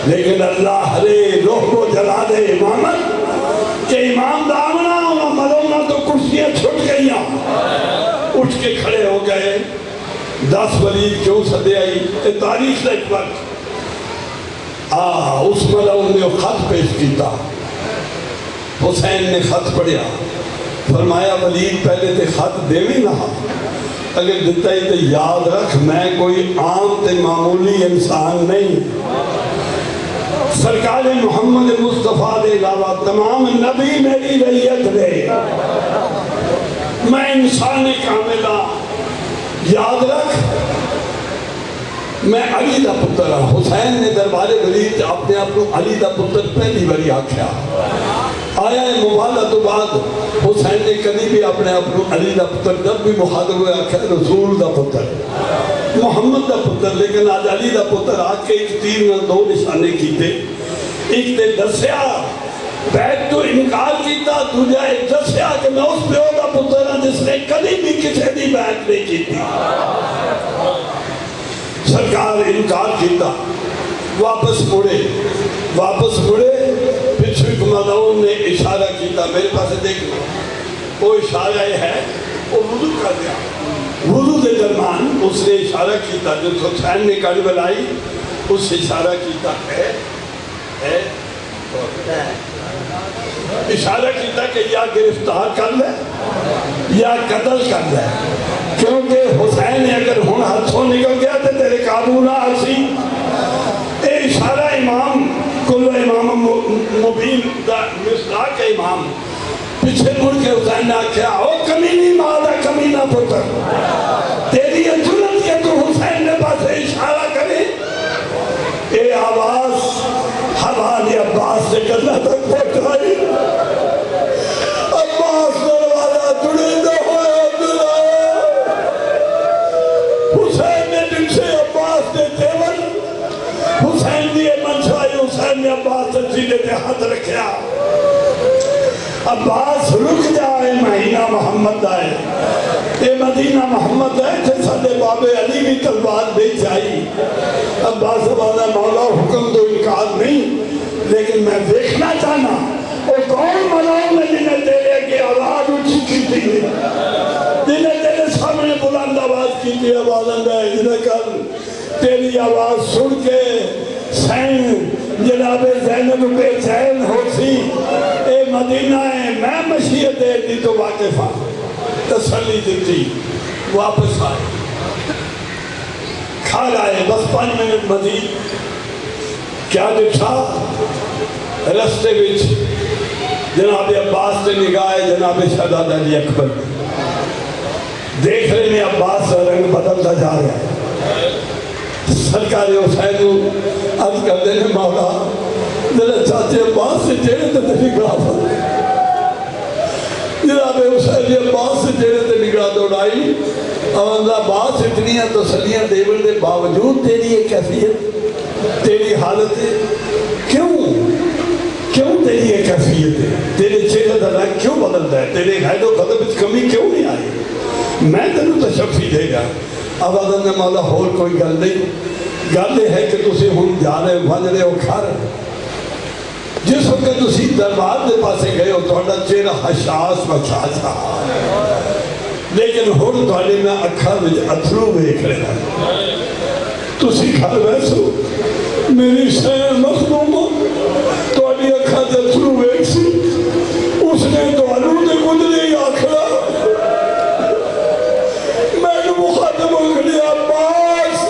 لیکن اللہ ہرے روح کو جلا دے امامت کہ امام دا آمنا ہونا ملونا تو کرسیاں چھٹ گئیاں. اٹھ کے کھڑے ہو گئے. 10 ولید کیوں صدے آئی یہ تاریخ ایک وقت اس ملعون نے خط پیش کیتا. حسین نے خط پڑھیا فرمایا ولید پہلے تے خط دیویں نہ اگر دیتا ہی تو یاد رکھ میں کوئی عام تے معمولی انسان نہیں. سرکار محمد مصطفیٰ دے علاوہ تمام نبی میری رعیت دے. میں انسان کاملہ. یاد رکھ میں علی دا پتر ہاں. حسین نے دربار ولید اپنے آپ کو علی دا پتر پہلی باری آکھیا. آیا ہے مبالہ تو بعد حسین نے کبھی بھی اپنے آپ کو علی دا پتر جب بھی مخاطب ہوئے آکھیا رسول دا پتر محمد دا پتر. لیکن آج علی دا پتر آ کے ایک تیر میں دو نشانے کیتے. ایک تے دسیا بیت تو انکار کیتا, دوجا ایک دسیا کہ میں اس پیو دا پتر ہاں جس نے کبھی بھی کسی دی بیت نہیں کیتی. سرکار انکار کیتا, واپس مڑے پچھو ایک مدعون نے اشارہ کیتا. میرے پاس دیکھ لو وہ اشارہ ہے, وہ وضو کر دیا. وضو دے درمان اس نے اشارہ کیتا جو حسین نے کڑ بلائی. اس اشارہ کیتا ہے اشارہ کیتا کہ یا گرفتار کر لے یا قتل کر لے, کیونکہ حسین اگر ہن ہاتھوں نکل گیا تو تیرے قابو نہ آسی. اے اشارہ امام کل امام مبین دا مصداق امام پیچھے مڑ کے حسین نے آکھیا او کمینی مالا کمینہ پتر تیری جرت یہ تو حسین نے پاس اشارہ کرے. اے آواز حوالِ عباس سے کرنا تک پہنچائی. عباس دروازہ جڑیدہ ہوئے عبداللہ. حسین نے دن سے عباس نے تیور حسین نے منشائی. حسین نے عباس سے سیدھے تے ہاتھ رکھیا. عباس رک جائے مہینہ محمد آئے. اے مدینہ محمد ہے تھے صدے باب علی بھی تلوار دے جائی. عباس والا مولا حکم تو انکار نہیں, لیکن میں دیکھنا چاہنا وہ کون ملاؤں نے جنہیں تیرے کی آواز اچھی کی تھی, جنہیں تیرے سامنے بلند آواز کی تھی. آواز اندھا ہے جنہیں کر تیری آواز سن کے سین جناب زینب بے چین ہو سی. اے مدینہ ہے میں مشیت دے دی تو واقف ہاں. تسلی دیتی واپس آئے کھا لائے. بس 5 منٹ مزید کیا دیکھا رستے وچ جناب عباس سے نگاہ جناب شہزادہ علی اکبر. دیکھ رہے میں عباس کا رنگ بدلتا جا رہا ہے. سرکار حسین عرض کر دینے مولا ذرا چاچے عباس سے چہرے تے نگاہ پر. جناب حسین عباس سے چہرے تے نگاہ دوڑائی. اور عباس اتنی تسلیاں دیول دے باوجود تیری یہ کیفیت تیری حالت ہے کیوں تیری یہ کیفیت ہے؟ تیرے چہرے کا رنگ کیوں بدلتا ہے؟ تیرے غید و قدم اس کمی کیوں نہیں آئی؟ میں تینوں تشفی دے گا. اب آدھا نے مولا ہور کوئی گل نہیں. گل یہ ہے کہ تسی ہن جا رہے بھج رہے ہو گھر. جس وقت تسی دربار دے پاسے گئے ہو تھوڑا چہرہ حشاس بچاس رہا, لیکن ہن تھوڑے میں اکھاں وچ اتھرو ویکھ رہے ہیں. تسی گھر ویسو میری سین مخدوم تھوڑی اکھاں تے اتھرو ویکھ سی. اس نے تھوڑوں تے کچھ نہیں آکھا. میں نے مخاطب ہو گیا عباس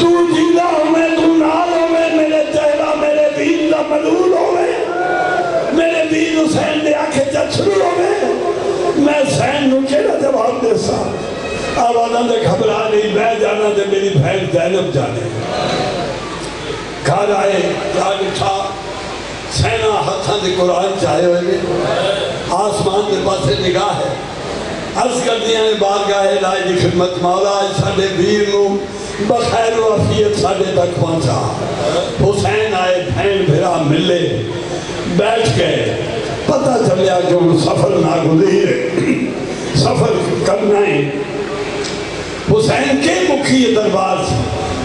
تو جیلا ہوئے تو نال ہوئے میرے چہرہ میرے دین دا ملول ہوئے میرے دین حسین دے آنکھیں چچرو ہوئے. میں حسین نو کیڑا جواب دے سا. آوازاں دے گھبرا نہیں میں جانا دے میری بہن زینب جانے. گھر آئے کیا لکھا سینہ ہتھاں دے قرآن چاہے ہوئے آسمان دے پاسے نگاہ ہے. عرض کر دیا نے بارگاہ الہی دی خدمت مولا ساڈے ویر نو بخیر و عافیت ساڈے تک پہنچا. حسین آئے بہن بھرا ملے بیٹھ گئے. پتہ چلیا کہ وہ سفر ناگزیر سفر کرنا ہے. حسین کے مکھی دربار سے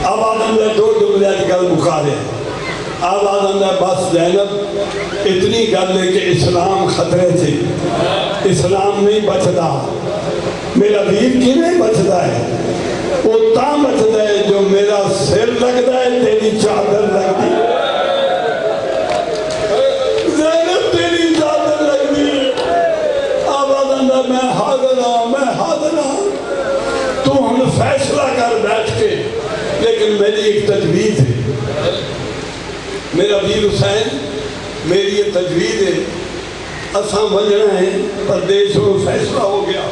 آواز اندر 2 جملے گل مکا رہے. آواز اندر بس زینب اتنی گل ہے کہ اسلام خطرے سے اسلام نہیں بچتا. میرا ویر کی نہیں بچتا ہے وہ تا بچتا ہے جو میرا سر لگتا ہے تیری چادر لگتی ہے. زینب تیری چادر لگتی ہے. آواز اندر میں حاضر ہوں میری ایک تجویز ہے، میرا ویر حسین میری یہ تجویز ہے، اساں بجنا ہے پردیش میں فیصلہ ہو گیا،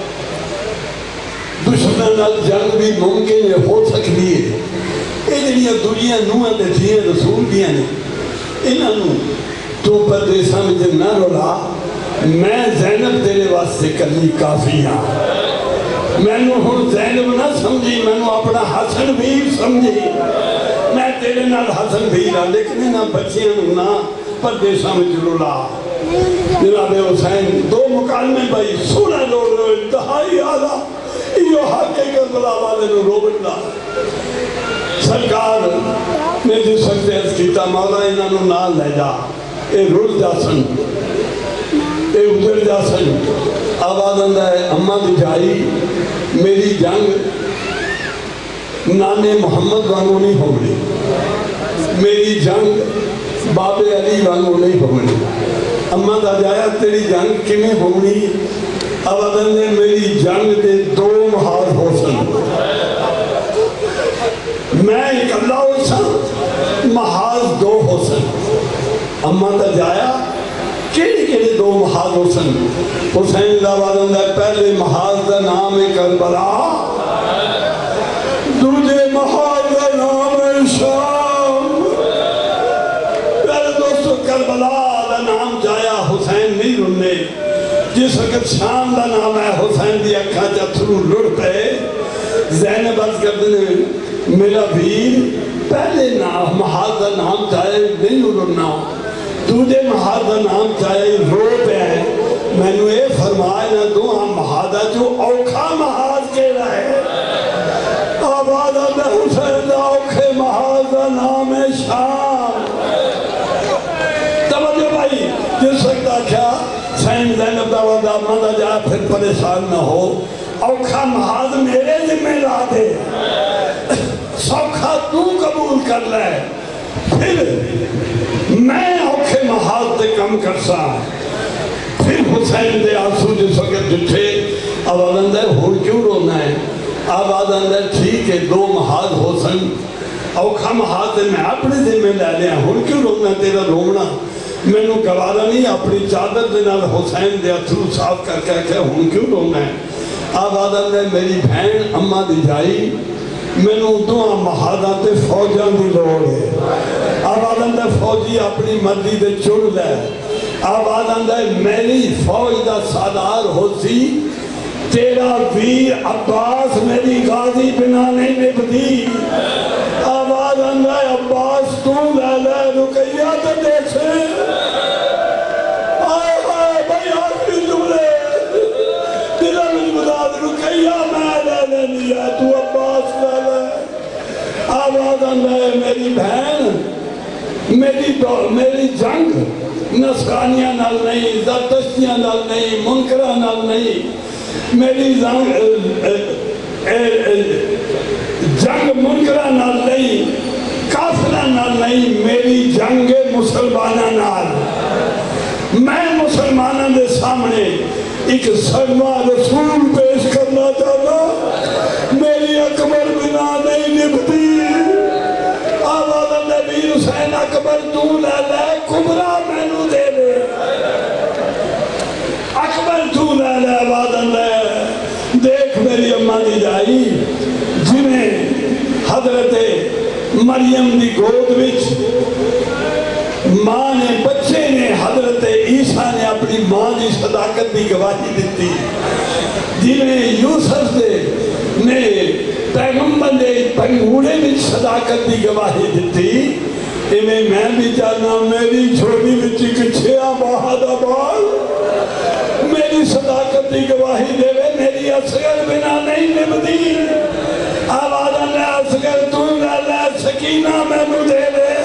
دشمن نال جنگ بھی ممکن ہو سکتی ہے، یہ جڑیاں دنیا نوہاں تے دھیاں رسول دیاں نے انہاں نوں تو پردیساں وچ نہ رلا، میں زینب تیرے واسطے کلی کافی ہاں، مینوں ہن زینب نہ سمجھی، مینوں اپنا حسن بھی سمجھی، میں تیرے نال حسن بھی رہا، لیکن انہاں بچیاں نوں نہ پردیساں وچ رلا۔ جناب حسین دو مکالمے بھائی سونا لوگ انتہائی آلہ یہ حق کربلا والے نو روبن دا سرکار نے جس وقت عرض کیتا مولا انہاں نو نہ لے جا، اے رل جاسن اے ادھر جاسن، آواز آندا ہے اماں دی جائی میری جنگ نانے محمد وانگو نہیں ہوگی، میری جنگ بابے علی وانگو نہیں ہوگی، اماں دا جایا تیری جنگ کمیں ہوگی، آواز آندا ہے میری جنگ دے دو محاذ ہو سن، میں ایک اللہ ہو سن محاذ دو ہو سن، اماں دا جایا کیڑے دو محاذ ہو سن، حسین دا آواز آندا ہے پہلے محاذ دا نام ہے کربلا، دوجے محاذ دا نام ہے شام، پہلے دوستو کربلا دا نام جایا حسین نہیں رنے، جس وقت شام دا نام ہے حسین دی اکھاں چتھرو لڑ پے، زینب عرض کر دینے میرا ویر پہلے محاذ دا نام چاہے نہیں رنا، دوجے محاذ دا نام چاہے رو پہ ہے، میں نے یہ فرمائے نہ دو ہم محاذہ جو اوکھا محاذ کے رہے، آباد آدھے حسین دا اوکھے محاذ دا نام ہے شام، توجہ بھائی جس وقت کیا سین زینب دا وعدہ مانا جائے پھر پریشان نہ ہو، اوکھا محاذ میرے ذمہ لا دے، سوکھا تو قبول کر لے، پھر میں اوکھے محاذ دے کم کرسا، پھر حسین دے آنسو جس وقت جٹھے آواز اندر ہون کیوں رونا ہے، آواز اندر ٹھیک ہے دو محاذ ہو سن، اوکھا محاذ میں اپنے ذمہ لے لیا، ہون کیوں رونا تیرا رونا، میں نو گوارا نہیں اپنی چادر دے نال حسین دے اتھرو صاف کر کے کہ ہون کیوں رونا ہے، آواز اندر میری بہن اماں دی جائی میں نو دعا محاذہ تے فوجاں دی لوڑ ہے، آواز اندر فوجی اپنی مرضی دے چڑ لے، آواز اندر میری فوج دا سالار ہو سی، تیرا ویر عباس میری غازی بنا نہیں نبدی، آواز اندر عباس تو لے لے رکیہ تے دیکھے، آئے آئے بھائی آخری جملے دلہ میں مداد رکیہ میں لے لے لیا تو عباس لے لے، آواز اندر میری بہن میری جنگ نصرانیاں نال نہیں، زرتشتیاں نال نہیں، منکرہ نال نہیں، میری جنگ منکرہ نال نہیں، کافرہ نال نہیں، میری جنگ مسلمانہ نال، میں مسلمانہ دے سامنے ایک سلمہ رسول پیش کرنا چاہتا، میری اکبر بنا نہیں نبتی، آواز نبی حسین اکبر تو لے لے کبرا میں نو دے لے، اکبر تو لے لے آواز اللہ، دیکھ میری اماں دی جائی جنہیں حضرت مریم دی گود وچ ماں نے بچے نے حضرت عیسیٰ نے اپنی ماں دی صداقت دی گواہی دیتی، جنہیں یوسف نے پیغمبر نے پنگوڑے میں صداقت دی گواہی دیتی، انہیں میں بھی جانا میری چھوٹی بچی کچھیا باہد آباد میری صداقت دی گواہی دے وے، میری اصغر بنا نہیں نبدی، آواز اللہ اصغر تو اللہ سکینہ میں نو دے لے،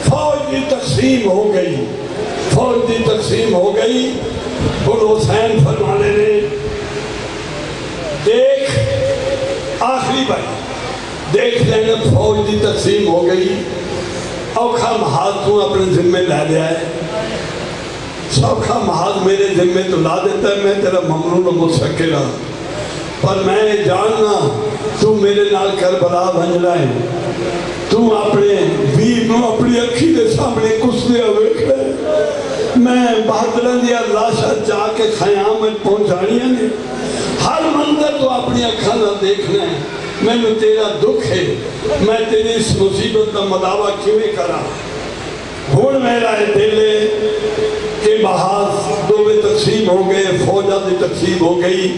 فوج دی تقسیم ہو گئی، فوج دی تقسیم ہو گئی، اور حسین فرمانے نے دیکھ آخری بھائی دیکھ لینا فوج دی تقسیم ہو گئی، اوکھا محاذ تو اپنے ذمہ لے لیا ہے، سوکھا محاذ میرے ذمہ تو لا دیتا ہے، میں تیرا ممنون و متشکر ہوں، پر میں جاننا تو میرے نال کربلا بننا ہے، تو اپنے ویر نو اپنی اکھی دے سامنے کسدے ویکھنا ہے۔ میں بہادراں دی لاشاں جا کے خیام میں پہنچانیاں نے، ہر منظر تو اپنی اکھاں نال دیکھنا ہے۔ میں تیرا دکھ ہے، میں تیری اس مصیبت کا مداوع کیویں کراں؟ ہن میرا دل ہے کہ محاذ دوویں تقسیم ہو گئے، فوجہ دی تقسیم ہو گئی،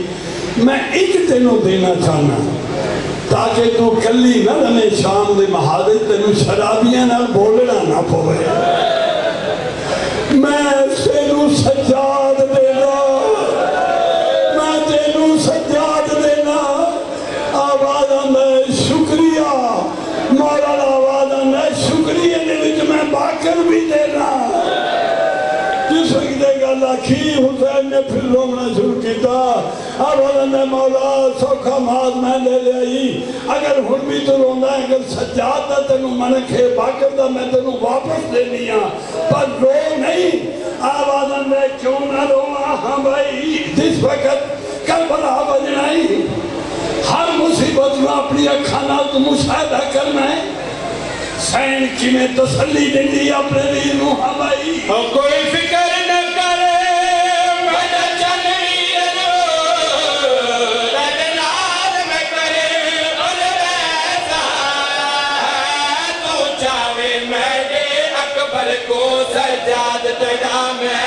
میں ایک تینوں دینا چاہنا تاکہ تو کلی نہ رہے شام دے محاذ تینوں شرابیاں نال بولنا نہ پوے۔ میں تینوں سجاد دینا، میں تینوں سجاد دینا، آواز آنا شکریہ مولا، آواز آنا شکریہ دے وچ میں باکر بھی دینا۔ جس وقت دے گل آکھی حسین نے پھر رونا شروع کیتا، آواز آنا مولا سوکھا ماز میں لے لے آئی، اگر ہن بھی تو رونا ہے، اگر سجاد دا تینوں منک ہے باکر دا میں تینوں واپس دینی ہاں، پر رو نہیں۔ آواز آنا کیوں نہ رواں ہاں بھائی، جس وقت کربلا بجنائی، ہر مصیبت میں اپنی اکھانا تو مشاہدہ کرنا ہے۔ حسین کی میں تسلی دیندی اپنے ویر نو ہاں بھائی، کوئی فکر نہ کرے میرا چن ویر رجنال میں کرے اور ویسا تو چاہے میرے اکبر کو سجاد تیرا میں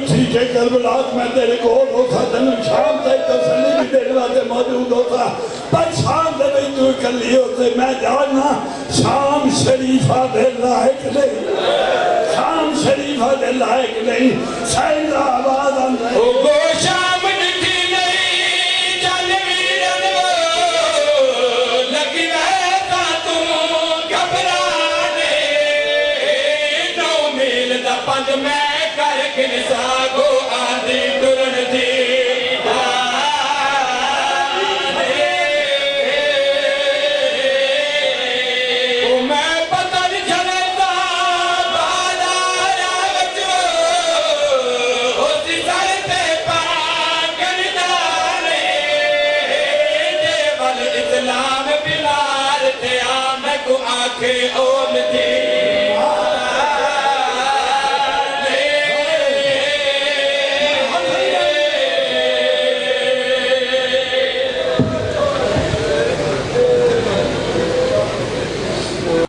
ٹھیک ہے کربلات میں تیرے کو ہوتا تنو شام تک تسلی بھی دینے والے موجود ہوتا، پر شام دے بھی تو کلی ہوتے میں جاننا شام شریفہ دے لائق نہیں، شام شریفہ دے لائق نہیں۔ سائنہ آواز آندھا ہے گو شام نٹھی نہیں جان ویرن لگی ویسا تم گھبرانے، 9 میل دا پند میں کر کنسا گو آندھی ٹرن دی میں پتہ نہیں چلتا بالا بچو ہوتی سر پہ پاکن دانے دیول اسلام بلال تھے آمد کو آنکھیں